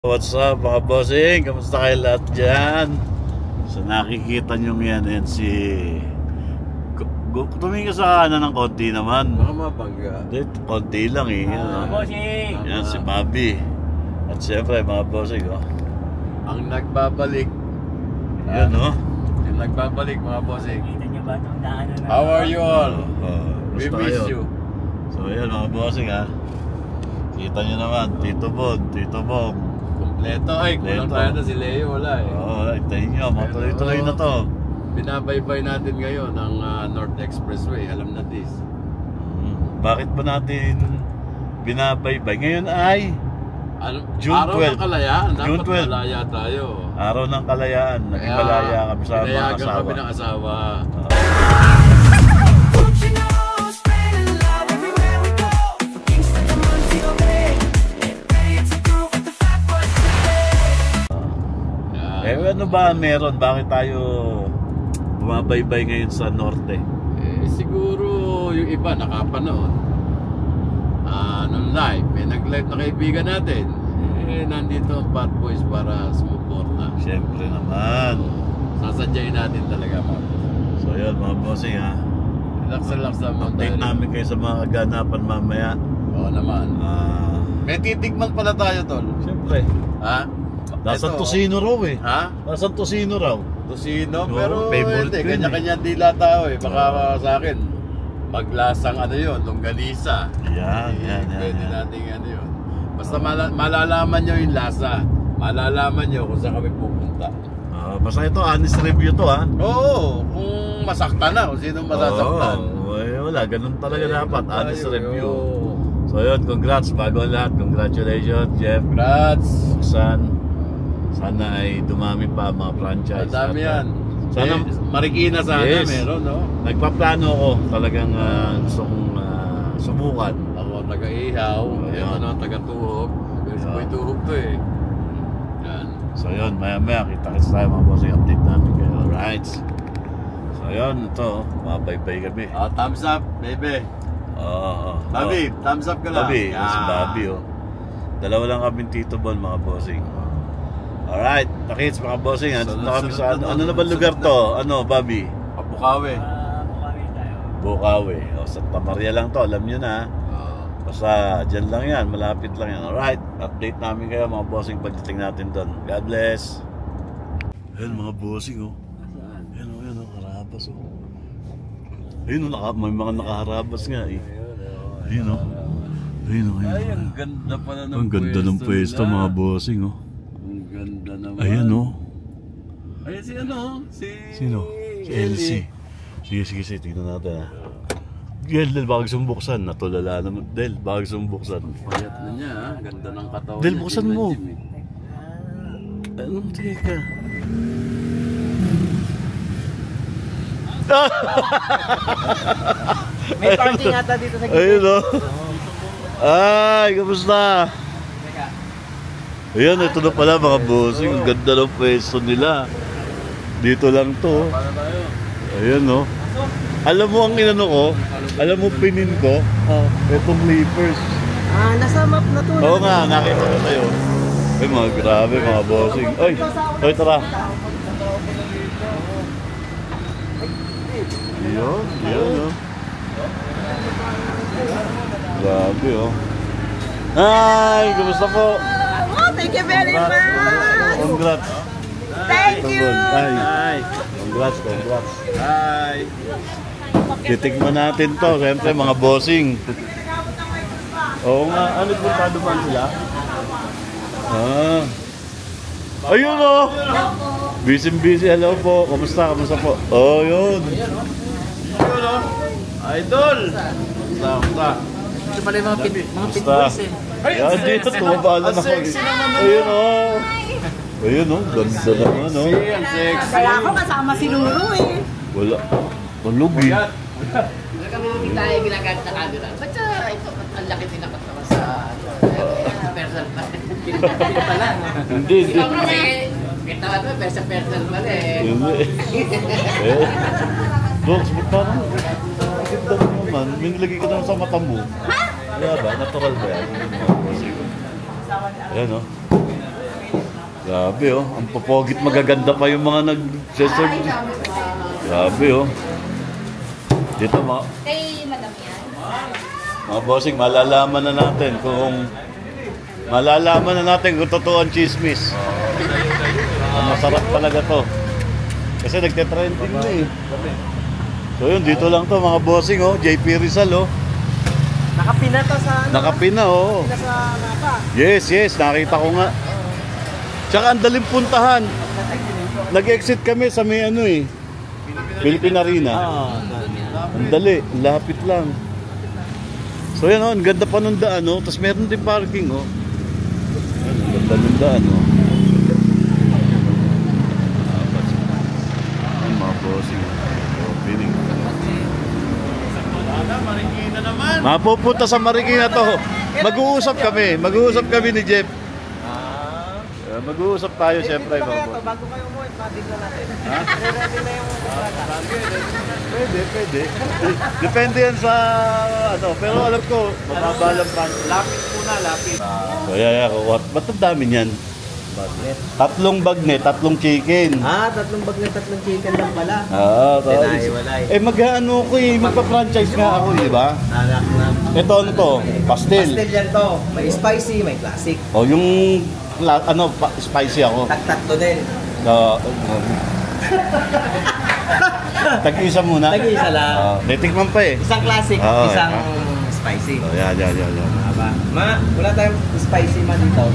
What's up mga bossing? Kamusta kayo lahat dyan? So nakikita nyo yan si tumingin ka sa kanan ng konti naman. Baka mabangga. Konti lang eh. Bossing! Yan si Bobby. At syempre mga bossing Ang nagbabalik. Yan Yung nagbabalik mga bossing. Kita niyo ba itong daanan na? How are you all? We miss you. So yan mga bossing Kita nyo naman, Tito Bong. Kompleto. Ay, kulang tayo na si Leo. Wala eh. Oo, tayo nyo. Matuloy-tuloy na to. Binabaybay natin ngayon ang North Expressway. Alam na this. Bakit ba natin binabaybay? Ngayon ay June 12. Araw ng kalayaan. June Dapat 12. malaya tayo. Araw ng kalayaan. Naging malaya kami sa mga pinayagan asawa. kami ng asawa. Ano ba meron? Bakit tayo bumabaybay ngayon sa norte? Siguro yung iba nakapanood. Nung live, may nag-live na kaibigan natin. Nandito ang Bad Boys para sumuporta. Siyempre naman. Sasadyain natin talaga mga boss. So yun mga bossing Relax naman tayo. Update namin kayo sa mga kaganapan mamaya. Oo naman. May titikman pala tayo tol. Siyempre. Nasa Tosino raw eh. Nasa Tosino raw. Tosino, Oo, pero favorite hindi, ko kanya-kanya dila tao eh. Baka sa akin, maglasang ano yun, longganisa. Yan. Pwede natin ano yun. Basta malalaman nyo yung lasa. Malalaman nyo kung saan kami pupunta. Basta ito, honest review to Oo, kung masaktan na, kung sino masasaktan. Wala, ganun talaga dapat, honest review. So yun, congrats, bago lahat. Congratulations, Jeff. Congrats. Buksan. Sana ay dumami pa mga franchise. Madami yan. Sana Marikina sana meron, no? Nagpaplano ako talagang gusto kong subukan. Ako taga-ihaw, ito na taga-tuhog. Sabay tuhog to eh. Yan. So yun, maya kita tayo mga bossing, update namin kayo. Alright. So yun, ito, mabaybay kami. Thumbs up, baby. Bobby, thumbs up ka lang. Bobby, si Bobby Dalawa lang kami Tito Bon mga bossing. Alright, nakits mga bossing. Kami sa ano na ba lugar to? Ano, Bobby? Bukawi. Bukawi tayo. Bukawi. Santa Maria lang to, alam nyo na. Basta dyan lang yan, malapit lang yan. Alright, update namin kayo mga bossing pagdating natin doon. God bless. Ayan mga bossing Ayan nakaharabas Ayun may mga nakaharabas nga eh. Ayun Ay, ang ganda pala ng pwesto. Ang ganda ng pwesto mga bossing Ang ganda naman. Ayan Ayan si ano? Sino? Si Elsie. Sige, tingnan natin Del, baka sumbuksan. Natulala naman. Del, baka sumbuksan. Payat na niya Ganda ng katawan. Del, buksan mo. Anong teka? May parking ata dito sa gilid. Ayun Ay, kamusta? Ayan, ito na pala mga bossing. Ang ganda ng pwesto nila. Dito lang to. Ayan Alam mo ang inano ko? Alam mo pinin ko? Itong Leapers. Nasa map na to. Oo nga, nakita ko sa'yo. Ay, mga grabe mga bossing. Ay, tara. Yun Grabe Hi, kumusta po? Thank you very much! Congrats! Thank you! Congrats! Hi! Titikman natin to, siyempre mga bossing. Oo nga, ano puntado ba sila? Ayun Busy, hello po. Kamusta po? Yun. Idol! Kamusta? Ito pala yung mga pit boys Yan, dito, tumabalan ako. Ayun ganda naman Ang sexy! Kaya ako kasama si Luro Wala. Tulog Kami tayo ginagamit na camera. Ba't ito? Ang laki din ako sa personal pa. Hindi. Kita mo, personal pala Hindi. Dogs, parang ganda naman. May nilagay ka naman sa mata mo. Kaya ba? Natural ba yan? Ayan Grabe oh, ang popogit magaganda pa yung mga nag-serve. Grabe oh. Dito Kay madam yan. mga bossing, malalaman na natin kung totoo ang chismis. Masarap talaga to. Kasi nagte-trending na eh. So yun, dito lang to mga bossing oh, JP Rizal oh. Nakapina to sa ano? Nakapina oh. Nakapina sa mapa. Yes, nakita ko nga. Tsaka ang daling puntahan. Nag-exit kami sa may ano eh. Philippine Arena. Ang dali, lapit lang. So yan oh, ang ganda pa ng daan oh. Tapos meron din parking oh. Ang ganda ng daan oh. Ay mga bossing. Opening. Marikina naman. Mapupunta sa Marikina to. Mag-uusap kami ni Jeff. Mag-uusap tayo siyempre. Bago kayo umuwi, dito natin. Ha? Ready na yung kontrata. Pwede. Depende yan sa ano. Pero alam ko, mababalang pan. Lapit muna, lapit. So kukuha. Ba't ang dami niyan? Bagnet. 3 bagnet, 3 chicken. 3 bagnet, 3 chicken lang pala. Walay. Mag-ano ko eh, magpa-franchise nga ako, di ba? Anak na. Ito ano to? Pastel. Pastel yan to. May spicy, may classic. O yung spicy ako. Tatlo din. Tag-isa muna. Tag-isa lang. Titikman pa eh. Isang classic, isang spicy. Yan. Wala tayong spicy man dito.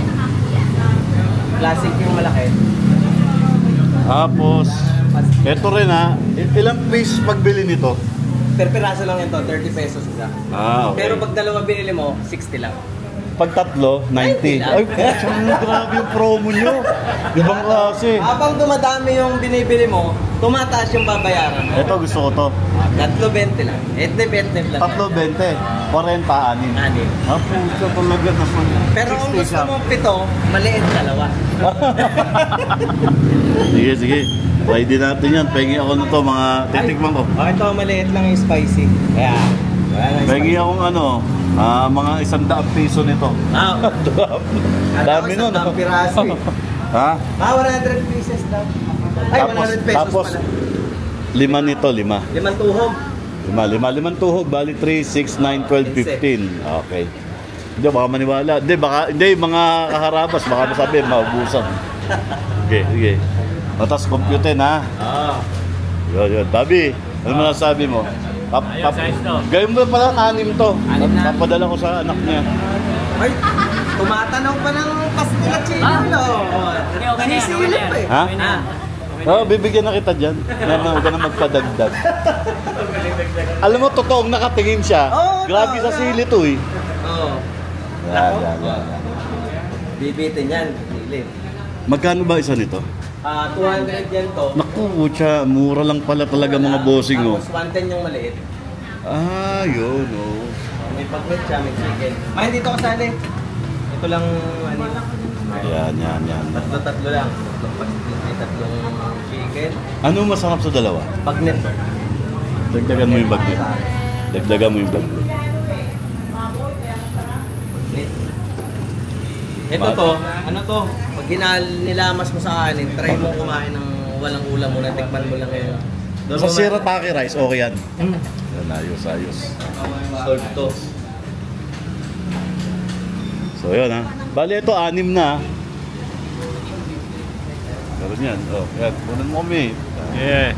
Classic yung malaki. Tapos, ito rin ha. Ilang piece pagbili nito? Per piraso lang ito, 30 pesos isa. Okay. Pero pag dalawa binili mo, 60 lang. Pag tatlo, 90. Ay, grabe yung promo nyo. Ibang klase. Habang dumadami yung binibili mo, tumataas yung babayaran mo. Ito gusto ko to. 3.20 lang. 20 lang. Tatlo 20. 40, 6. Anim. Puso talaga naman. Pero kung gusto mo 7, maliit 2. Sige. Try din natin yan. Pengi ako na to, mga titikman ko. Ito maliit lang yung spicy. Kaya, wala na Pengi akong mga 100 piso nito. Dami nun. Ang piraso eh. Ha? 100 pieces daw. Ay, 100 pesos tapos, pala. 5 nito, 5. 5 tuhog. 5 tuhog, bali 3, 6, 9, 12, 15. Okay. Hindi, baka maniwala. Hindi, mga kaharabas, baka masabi, maubusan. Sige. Tapos computer na. Yun. Babi, ano mo nasabi mo? Gawin mo pala 6 to. Papadala ko sa anak niya. Ay, tumatanaw pa ng pastil at chino. Sinisilip pa eh. Ha? Bibigyan na kita dyan. Huwag ka na magpadagdag. Alam mo, totoong nakatingin siya. Grabe sa sili to eh. Yan. Bibitin yan. Silip. Magkano ba isa nito? 200 yan to. Naku, mura lang pala talaga mga bossing oh. Tapos 110 yung maliit. Yun oh. May pagmet siya, may chicken. Hindi dito kasali. Ito lang, Yan. Tatlo lang. May 3 chicken. Ano masarap sa dalawa? Pagnet. Dagdagan mo yung bagnet. Ito to, ano to? Pag nilamas mo sa kanin, try mo kumain ng walang ulam mo, natikman mo lang yun. Sa shirataki rice, okay yan. Yan, ayos. Solve to. So yun ha. Bali ito, 6 na. Meron yan. Yan. Kunan mo kami. Yeah.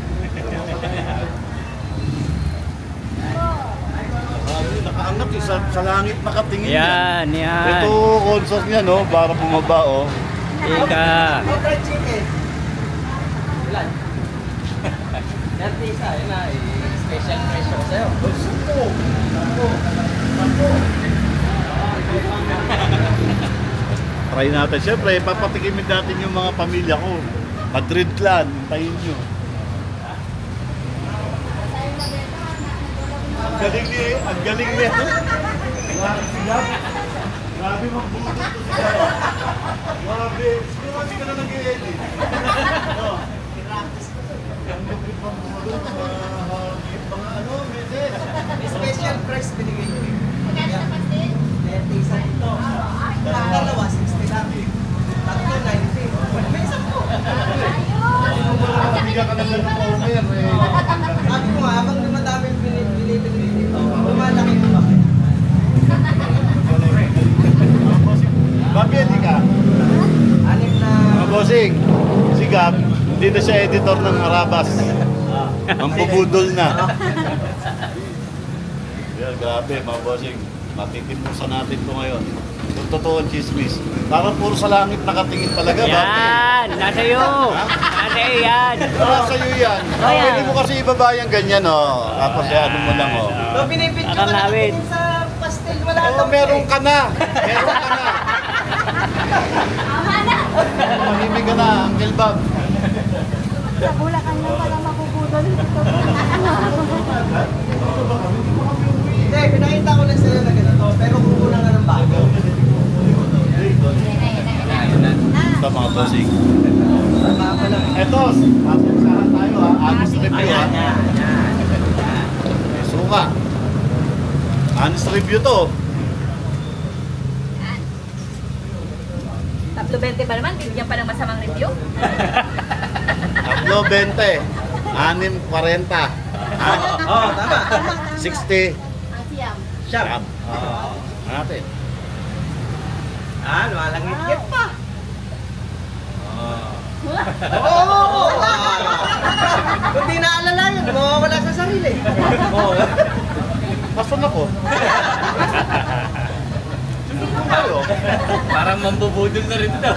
Nakaangat eh. Sa langit nakatingin yan. Ito, consult niya no, para bumaba oh. Ika. Fried chicken. Ilan? Yan tisa, yun na. Special presyo sa'yo. Try natin. Siyempre, papatikimin natin yung mga pamilya ko. Madrid clan, tayin nyo. Ang galing niya. Grabe magbuto to siya. Grabe. Siguro hindi ka na nag-i-edit. May special price binigay nyo eh. Yan tisa ito. Dalawa, 60 lang. Tatlo, 90. bossing, si Gab, hindi na siya editor ng Arabas. Ang bubudol na. Yan, grabe mga bossing. Matitipusan natin ito ngayon. Kung totoo ang chismis. Parang puro sa langit nakatingin talaga. Yan! Nasa iyo! Nasa iyo yan! Nasa iyo yan. Pwede mo kasi ibaba yung ganyan, oh. Tapos ano mo lang, oh. So, pinipicture ka Nakakawin. natin sa pastel. Wala Oo, meron ka na. Meron ka na. Mahimig ka na, Uncle Bob. Sa Bulacan lang pala makubudol. Hindi, pinakita ko lang sa'yo na ganito. Pero kukulang ka ng bago. Ito mga bossing. Tama pa lang. Ito, pasensyahan tayo ha. Honest review ha. May suka. Honest review to. Tatlo 20 ba naman? Bibigyan pa ng masamang review? Tatlo, 20. 6, 40. Oo, tama. 60. Ang siyam. Siyam. Ano natin? Lumalangit pa. Oo! Kung di naalala yun, mawawala sa sarili. Oo. Kasun ako. Sino kayo? Parang mambubudol na rin daw.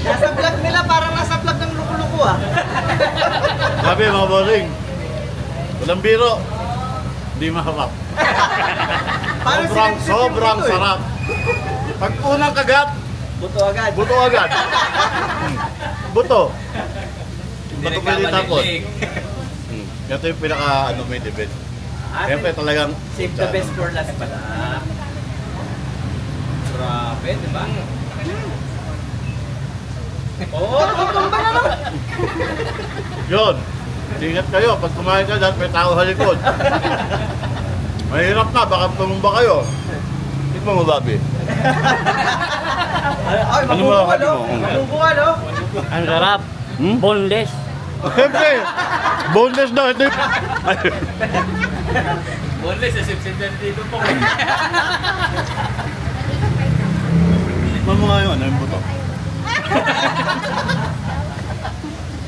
Nasa vlog nila, parang nasa vlog ng luko-luko ah. Sabi mga bossing, walang biro. Hindi maharap. Sobrang sarap. Pag unang kagat, Buto agad. buto agad. Buto. Buto pwede tapos. Ito yung pinaka may debate. Siyempre talagang Save the best for last pala. Grabe, di ba? Oo, tumba na lang. Yun. Ingat kayo. Pag kumain ka dyan, may tao sa likod. Mahirap na. Baka tumumba kayo. Tikman mo, Bobby. Ay, Ano mo? mabubuka, no? Mabubuka, no? Ang sarap. Boneless. Siyempre. Boneless na. Hindi. Boneless, sip-sip dito po. Tikman mo nga yun. Ano yung buto?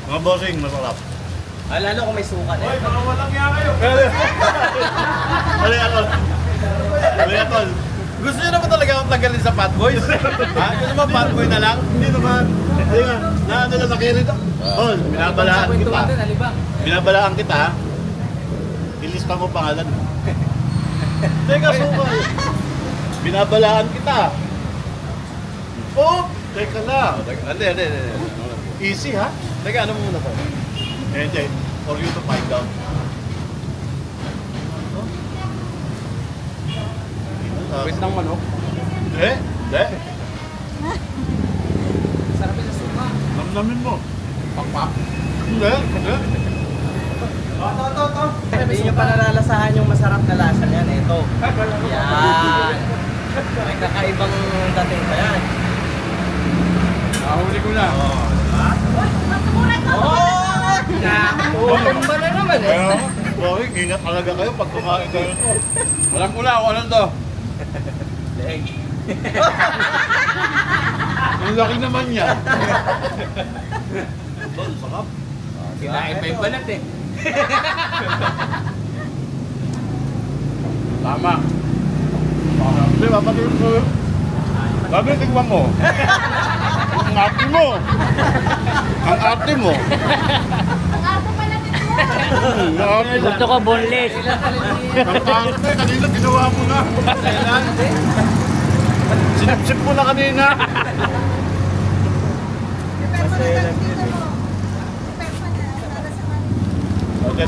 Mga bossing, masarap. Lalo kung may suka na. Hoy, baka walang nga kayo. Atol. Atol. Gusto nyo naman talaga akong tanggalin sa Fat Boys? Ha? Gusto naman Fat Boy na lang? Hindi naman. Hindi nga. Naano lang nakirito. Tol, binabalaan kita. Binabalaan kita, ha? Ilista mo pangalan mo. Teka, sukal. Binabalaan kita. Oh! Teka lang. Hindi. Easy, ha? Teka, ano muna to? Hindi. For you to find out. Wait lang manok. Hindi. Sarap yung suka. Namnamin mo. Pakpak. Hindi. To. Hindi nyo pa nalalasahan yung masarap na lasa niyan. Ito. Yan. May kakaibang dating pa yan. Nahuli ko na. Tumba na naman eh. Bakit? Ingat talaga kayo pag kumain kayo ito. Walang kula ako. Ano to? Leg. Ang laki naman niya. Tol, sarap. Kinain pa yung balat eh. Tama. Hindi, papatuloy ko. Sabi, tingnan mo. Ang arte mo. Ang arte mo. Ang arte pala nito. Gusto ko boneless. Ang arte, kanina ginawa mo na. Sinipsip mo na kanina. Okay.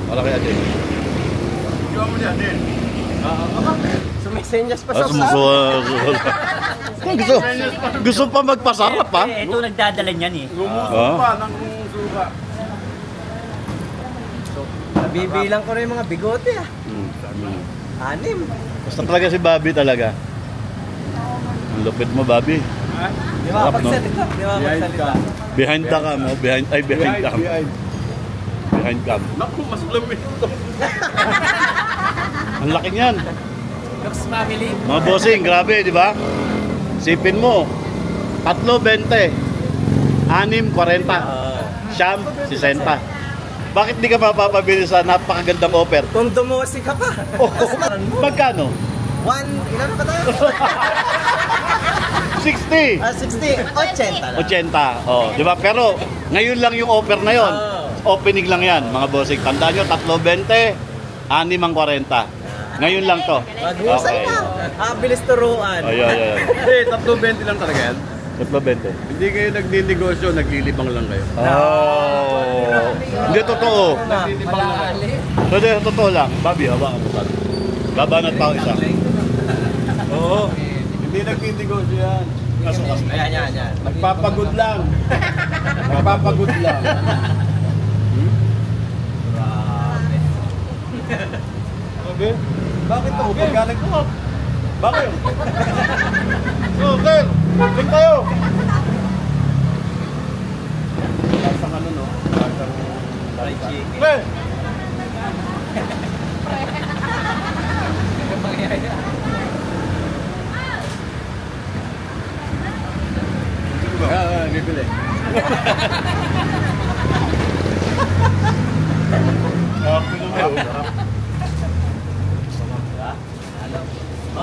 Wala kaya din. Ikaw mo niya din. Sumisenyas pa sa Gusto pa magpasarap, ha? Ito nagdadala niyan eh. Lumusok pa ng suka. Nabibilang ko rin yung mga bigote ah. 6. Basta talaga si Bobby talaga. Ang lupit mo, Bobby. Di ba pagsalita? Di ba pagsalita? Behind the cam, oh. Behind cam. Behind cam. Naku, mas lamig ito. Ang laki niyan. Lux family. Mga bossing, grabe, di ba? Sipin mo, 3.20, 6.40, siyam, 60. Bakit di ka mapapabili sa napakagandang offer? Kung dumusi ka pa. Magkano? Ilan pa tayo? 60. 60. 80 lang. 80. Oh, di ba? Pero ngayon lang yung offer na yon. Opening lang yan, mga bossing. Tandaan nyo, 3.20, 6.40. Ngayon lang to. Mag-usay na. Bilis turuan. Ayun. Hindi, 3.20 lang talaga yan. 3.20. Hindi kayo nagninegosyo, naglilibang lang kayo. Oh. Hindi totoo. Naglilibang lang kayo. Hindi, totoo lang. Babi, hawakan mo pa. Babanat pa ako isa. Oo. Hindi nagninegosyo yan. Ayan. Nagpapagod lang. Nagpapagod lang. Okay? Bakit ako? Pagkalag mo? Bakit? Okay! Tingin tayo! Lasang ano no? Lasang fried chicken. Okay! Bibili.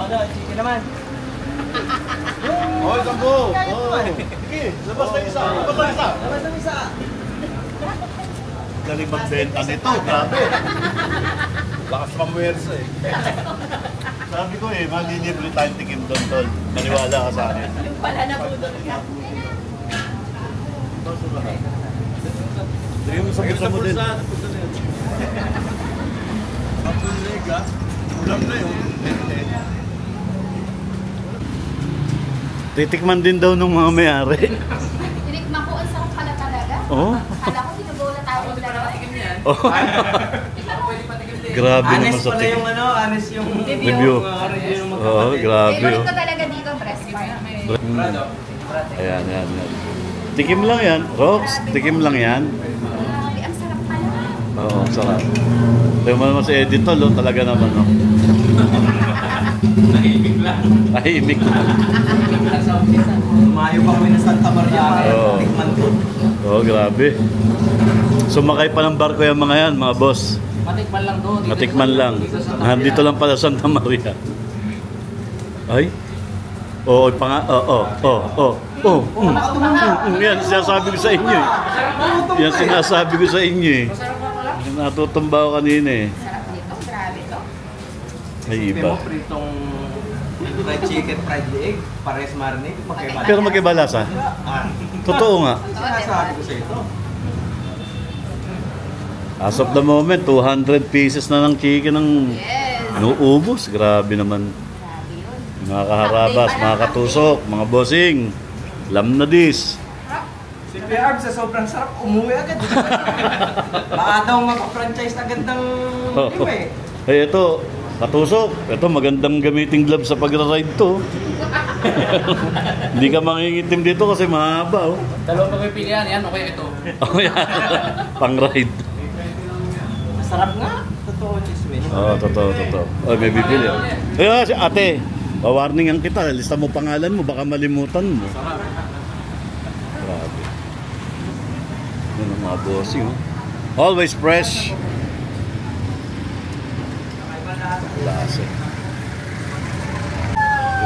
Chicken naman. Oh, sampo! Oh! Sige, labas na isa! Labas na isa. Galing magbenta nito, grabe. Lakas mamuwersa eh. Sabi ko malilibre tayong tikim doon, tol. Maniwala ka sa akin. Pala na po doon ka. Hindi mo sa mo din. Ulam na yun. Titikman din daw ng mga may-ari. Tinikman ko, ang sarap pala talaga. Oo. Kala ko sinubulan tayo ng dalawa. Oh. Grabe naman Honest sa pala tikim. yung honest yung Review. review ng Oo, magkapatid. grabe. Favorite Oh. ko talaga dito, breast part. Ayan. Tikim lang yan. Rox, tikim lang yan. Grabe, ang sarap pala. Oo, sarap. Tingnan mo naman si Eddie Tol, talaga naman, no? Nahimik lang. Tahimik lang. Mayo pa kami ng Santa Maria para Oo. tikman ko. Oo, grabe. Sumakay pa ng barko yung mga yan, mga boss. Matikman lang doon. Matikman lang. Nandito lang pala Santa Maria. Ay? Oo, pa nga. Yan, sinasabi ko sa inyo eh. Yan sinasabi ko sa inyo eh. Natutumba ko kanina eh. Sarap nito, grabe to. Ay, Sabi iba. mo, pritong fried chicken, fried egg, pares marinade, magkaiba. Pero magkaiba lasa. Totoo nga. Sinasabi ko sa ito. As of the moment, 200 pieces na ng chicken ang Yes. nuubos. Grabe naman. Grabe yun. Mga kaharabas, mga katusok, mga bossing. Lam na dis. Si Pierre sa sobrang sarap, umuwi agad. Baka daw mag-franchise agad ng team eh. Eh ito, katusok. Ito magandang gamiting gloves sa pagra-ride to. Hindi ka mangingitim dito kasi mahaba oh. Dalawang pagpipilian. Yan, okay ito. Oh yan. Pang-ride. Masarap nga. Totoo, chismis. Oo, totoo. Ay, may bibili. Eh, si ate, pawarningan kita. Lista mo pangalan mo, baka malimutan mo. Grabe. Yan ang mga bossing, oh. Always fresh. Lasa.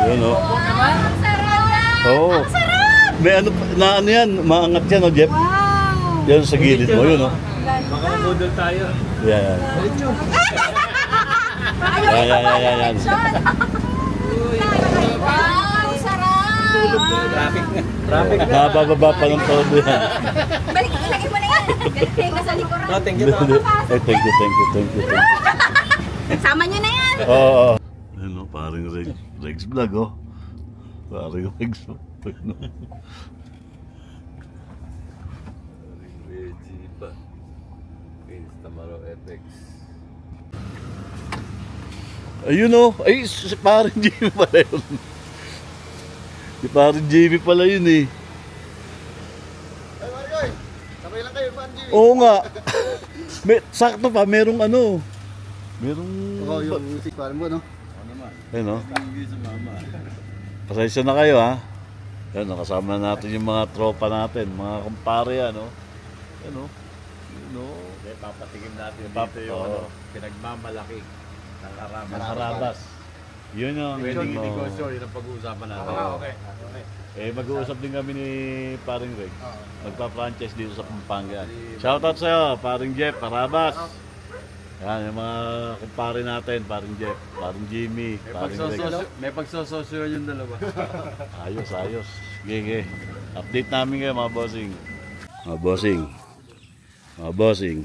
Yun, oh. Ang sarap! Oo. Ang sarap! May ano, na ano yan, maangat yan, oh, Jeff. Wow! Yan sa gilid mo, yun, oh. Baka budol tayo. Yan. Yan. Wow! Ang sarap! Traffic na. Nabababa pa ng todo yan. Balik, ilagay mo na yan. Galing ka sa likuran. No, thank you. No. Ay, thank you. Sama nyo na yan. Oo. Ano, parang Rex Vlog, oh. Parang Rex Vlog. Tamaro FX. Ayun, oh. Ay, si parang Jimmy pala yun. Si parang Jimmy pala yun, eh. Ay, Mario! Sabay lang kayo, Pan Jimmy. Oo nga. Sakto pa, merong ano. Merong... Oo, yung music parang mo, no? Ayun, oh. Pasensya na kayo, ha. Yan, nakasama natin yung mga tropa natin, mga kumpare yan, no? Yan, no? Yun, no? Okay, papatikim natin Pap- dito yung oo. pinagmamalaki ng Harabas. Ang harabas. Yun yung... Pwedeng oh. negosyo, yun ang pag-uusapan natin. Okay. Mag-uusap din kami ni Paring Reg. Magpa-franchise dito sa Pampanga. Shoutout sa'yo, Paring Jeff, Harabas. Yan, yung mga kumpare natin, Paring Jeff, Paring Jimmy, Paring Reg. May pagsososyo yung dalawa. Ayos, ayos. Sige. Update namin kayo mga bossing. Mga bossing. Mga bossing.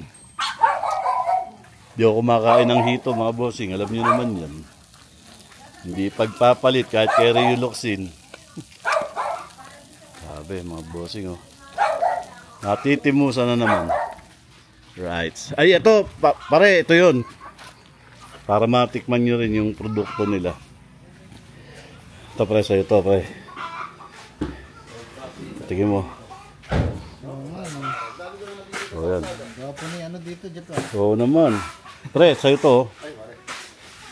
Di ako kumakain ng hito mga bossing. Alam niyo naman yan. Hindi pagpapalit kahit kay Rioluxin. Sabi mga bossing oh. Natitimusan na naman. Right. Ay ito, pare, ito yun. Para matikman nyo rin yung produkto nila. Ito pre, sa'yo ito pre. Tingin mo. O yan. Oo naman. Pre, sa'yo ito.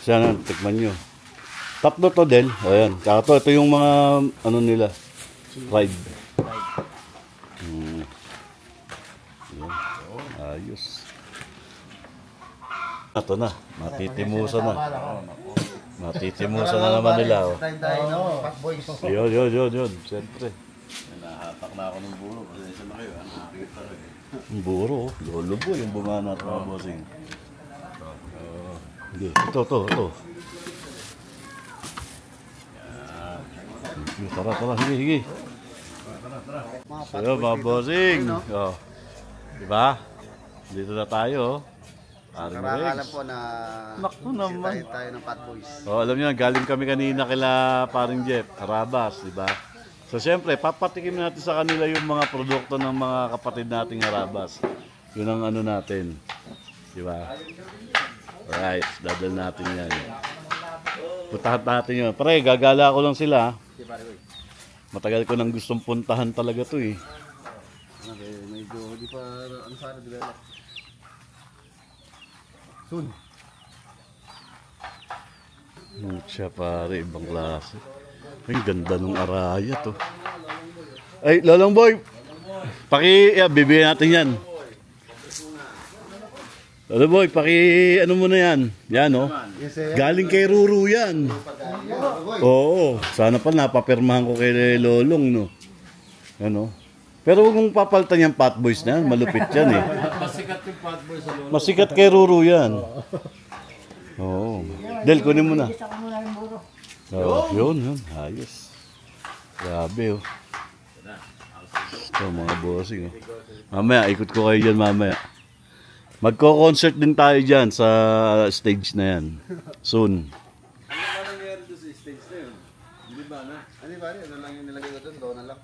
Siya na, tikman nyo. Tatlo to din. O yan. Tsaka ito yung mga ano nila. Fried. Yan. Ayos. Ito na. Matitimusan na. Matitimusan na naman nila. Oh. Yun. Siyempre. Nahatak na ako ng buro. Pasensya na kayo. Nakakita rin. Ang buro. Lolo po yung bumana at mga bossing. Hindi. Ito. Tara. Sige. So, mga bossing. Oh. Diba? Dito na tayo. Paring Nakakala Regs. po na Naku naman. tayo ng Fat Boys. Oh, alam niyo, galing kami kanina kila Paring Jeff, Harabas, di ba? So, siyempre, papatikim natin sa kanila yung mga produkto ng mga kapatid nating Harabas. Yun ang ano natin. Di ba? Alright, dadal natin yan. Puntahan natin yun. Pare, gagala ko lang sila. Matagal ko nang gustong puntahan talaga to eh. Medyo di pa ang sana develop. Soon. Siya pare, ibang klase. Ay, ganda ng araya to. Ay, Lolong Boy! Bibigyan natin yan. Lolong Boy, ano mo na yan? Yan, oh. Galing kay Ruru yan. Oo, sana pa napapirmahan ko kay Lolong, no? Ano? Pero huwag mong papalitan yung Fat Boys na yan. Malupit yan, eh. Masikat yung Fat Boy sa lolo. Masikat kay Ruru yan. Oo. Del, kunin mo na. Oh, yun. Ayos. Grabe, oh. Ito, mga bossing, oh. Mamaya, ikot ko kayo dyan mamaya. Magko-concert din tayo dyan sa stage na yan. Soon. Ano ba nangyari doon sa stage na yun? Hindi ba na? Ano ba? Ano lang yung nilagay ko doon? Doon na lang.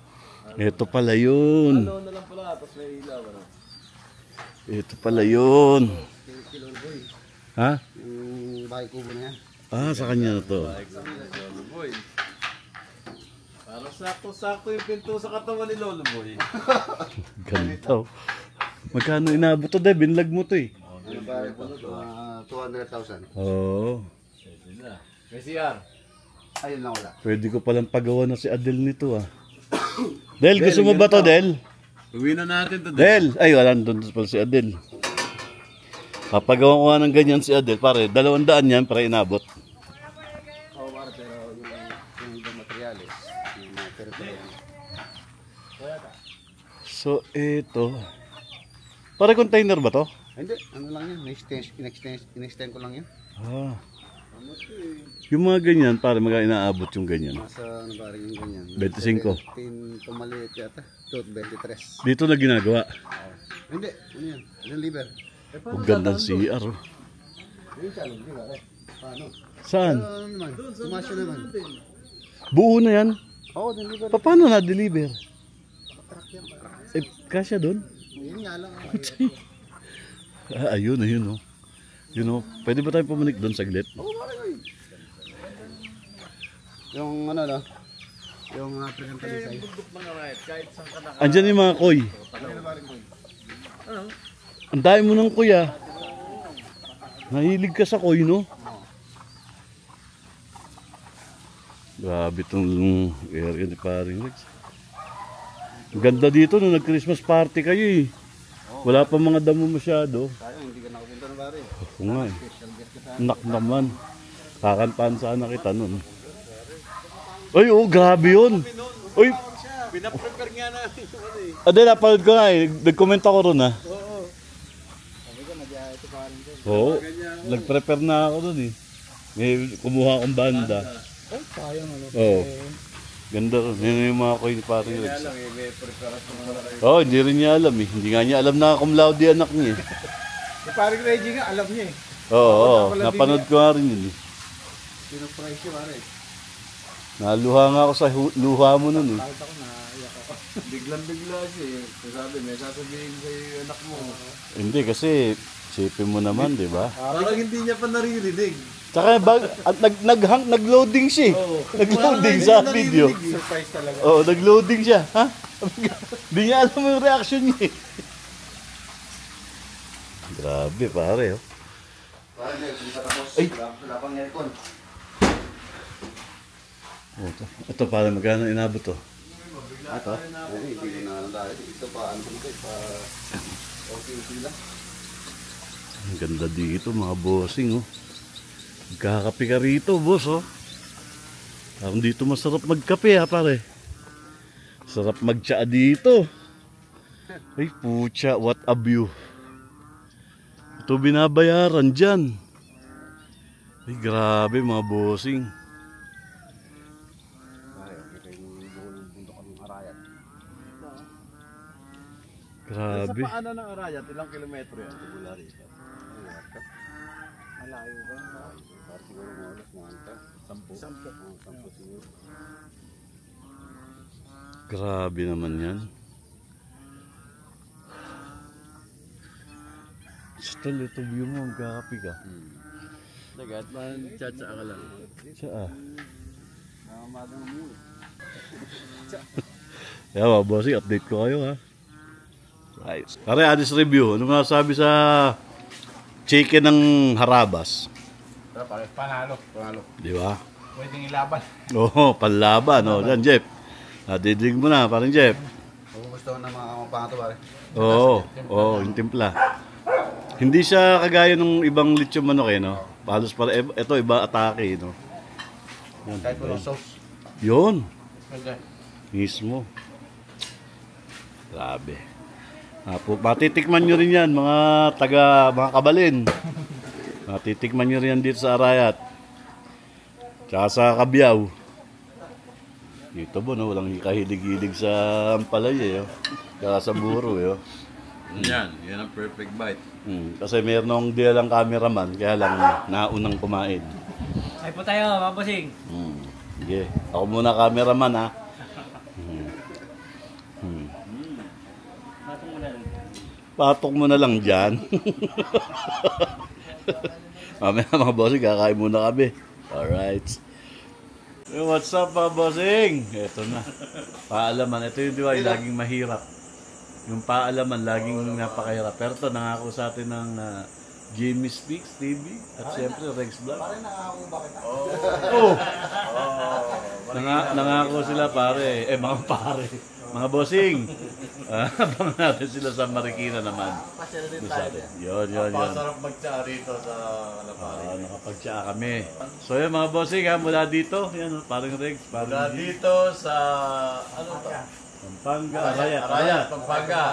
Ito pala yun. Ano na lang pala, tapos may ilaw. Ano? Ito pala yun. Ha? Yung bahay kubo na yan. Ah, sa kanya na to. Lolo Boy. Parang sakto-sakto yung pinto sa katawan ni Lolo Boy. Ganito. Magkano inabot to, Deb? Binlag mo to eh. Ano ba? 200,000. Oo. May CR. Ayun lang wala. Pwede ko palang pagawa na si Adel nito ah. Del, gusto mo ba to, Del? Uwi na natin to. Del! Ay, wala doon pala si Adel. Papagawa ko nga ng ganyan si Adel. Pare, 200 yan para inabot. Oo, para pero yung materials, yung mga territory. So, ito. Pare, container ba to? Hindi, ano lang yan. In-extend ko lang yan. Ah. Yung mga ganyan, pare, inaabot yung ganyan. Nasa ano ba rin yung ganyan? 25. 15 pumaliit yata. 23. Dito na ginagawa. Hindi, ano yan? Yung liver. Ang gandang CR. Oh. Yung siya, liver eh. Paano? Saan? Ano naman? Tumasyo naman. Buo na yan? Oo, yung liver. Paano na-deliver? Eh, kasya doon? Yun nga lang. Ayun, oh. Yun, oh. Pwede ba tayo pumanik doon saglit? Oo, pare ko yun. Yung ano no? Yung African talisay. Andyan yung mga koy. Ang dami mo ng koy ah. Nahilig ka sa koy, no? Grabe itong area ni Paring Rex. Ang ganda dito nung nag-Christmas party kayo eh. Wala pa mga damo masyado. Sayang, hindi ka nakapunta na pare. Oo nga eh. Nak naman. Kakantaan sana kita nun. Ay, oh, grabe yun. Uy, Pinaprepare nga namin yung ano eh. ade, napanood ko nga eh. Nag-comment ako ron ah. Oo. Sabi ko, nagyaya ito parang doon. Oo, nag-prepare na ako dun eh. May kumuha akong banda. Oh, sayang ano. Oo. Ganda ron. Yun yung mga koy ni Paring Rex. Kaya lang eh, may preparasyon na wala kayo. Oo, hindi rin niya alam eh. Hindi nga niya alam na cum laude anak niya eh. Si Paring Reggie nga, alam niya eh. Oo, napanood ko nga rin yun eh. Sinurprise siya pare. Naluha nga ako sa luha mo nun eh. Kahit ako naiyak ako. Biglang-bigla siya eh. Sabi, may sasabihin sa'yo yung anak mo. Hindi kasi, sipin mo naman, di ba? Parang hindi niya pa naririnig. Tsaka nag-loading siya eh. Nag-loading sa video. Surprise talaga. Oo, nag-loading siya. Ha? Hindi niya alam yung reaction niya eh. Grabe pare oh. Parang hindi pa tapos. Wala pang aircon. Oh, ito para magkano inabot to? Ito? Hindi ko na alam dahil. Ito pa, ano ito pa. Okay lang. Ang ganda dito mga bossing oh. Magkakape ka rito boss oh. Parang dito masarap magkape ha pare. Sarap magtsaa dito. Ay pucha, what a view. Ito binabayaran dyan. Ay grabe mga bossing. Grabe. Sa paanan ng Arayat, ilang kilometro yan? Mula rito. Malayo ba? Parang siguro mga oras mga 10 siguro. Grabe naman yan. Still, ito view mo, magkakapi ka. Dagat, man, tsa-tsa ka lang. Siya ah. Namamadang mo. Kaya mga bossing, update ko kayo ha. Right. Pare, Adis review. Ano nga sabi sa chicken ng Harabas? Panalo. Di ba? Pwedeng ilaban. Oo, panlaban. Oh, yan, Jeff. Didig mo na, parang Jeff. Kung gusto na mga pangato pare. Oo, yung timpla. Hindi siya kagaya ng ibang lechon manok eh, no? Palos para, ito iba atake, no? Yan, Kahit walang sauce. yun, Okay. mismo. Grabe. Matitikman nyo rin yan, mga mga kabalin. Matitikman nyo rin yan dito sa Arayat. Tsaka sa Kabyaw. Dito bo, no? Walang kahilig-hilig sa ampalay eh. Oh. Tsaka sa buro eh. Oh. Yan ang perfect bite. Kasi meron akong dilang cameraman, kaya lang naunang kumain. Ay po tayo, mabosing. Sige, ako muna cameraman ha. Patok mo na lang dyan. Mamaya mga bossing, kakain muna kami. Alright. Hey, what's up mga bossing? Ito na. Paalaman. Ito yung diwai, laging mahirap. Yung paalaman, laging napakahirap. Pero ito, nangako sa atin ng Jimmy Speaks TV at siyempre Rex Vlog. Pare, nangako ba kita? Oo. Nangako sila pare. Mga pare. Mga bossing. Abangan natin sila sa Marikina naman. Yun. Masarap magtsa rito sa Kalapari. Nakapagtsaa kami. So yun mga bossing ha, mula dito. Yan, parang Rex. Mula dito sa, ano to? Pampanga, Arayat, Pampanga.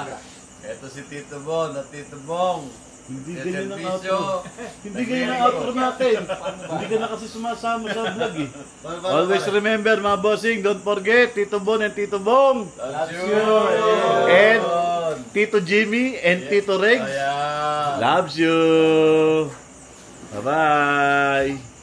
Ito si Tito Bon at Tito Bong. Hindi ganyan ang outro. Hindi ganyan ang outro natin. Hindi ka na kasi sumasama sa vlog eh. Always remember mga bossing, don't forget Tito Bon and Tito Bong. Loves you. And Tito Jimmy and Tito Rex. Ayan. Loves you. Bye-bye.